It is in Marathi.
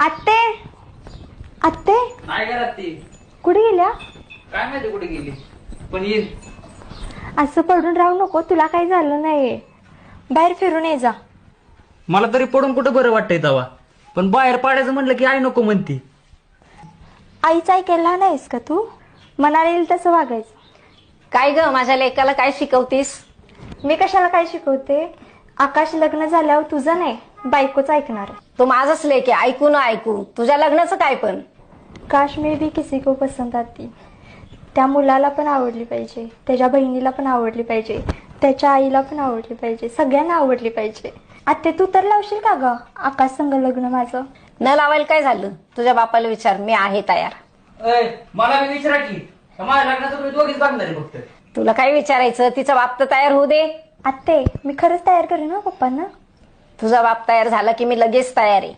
आत्ते आत्ते नाही घरात ती. कुठे गेल्या? काय माहिती कुठे गेली, पण येईल. असं पडून राहू नको, तुला काही झालं नाही. बाहेर फिरून ये जा. मला तरी पडून कुठं बरं वाटतंय तवा, पण बाहेर पाडायचं म्हटलं की आई नको म्हणती. आईच ऐकायला नाहीस का तू? मनाला येईल तसं वागायचं. काय ग माझ्या लेकाला काय शिकवतीस? मी कशाला काय शिकवते? आकाश लग्न झाल्यावर तुझं नाही बायकोच ऐकणार आहे. तू माझंच लेक आहे, ऐकू न ऐकू तुझ्या लग्नाचं काय? पण काश मी भी किसी को पसंद आती. त्या मुलाला पण आवडली पाहिजे, त्याच्या बहिणीला पण आवडली पाहिजे, त्याच्या आईला पण आवडली पाहिजे, सगळ्यांना आवडली पाहिजे. आत्ते तू तर लावशील का ग आकाश संग लग्न माझं? न लावायला काय झालं? तुझ्या बापाला विचार, मी आहे तयार. मला मी विचारा की माझ्या लग्नाचं तुम्ही दोघीच बघणार आहे फक्त. तुला काय विचारायचं? तिचा बाप तर तयार होऊ दे. आत्ते मी खरंच तयार करेन ना पप्पांना. तुझा बाप तयार झाला की मी लगेच तयार आहे.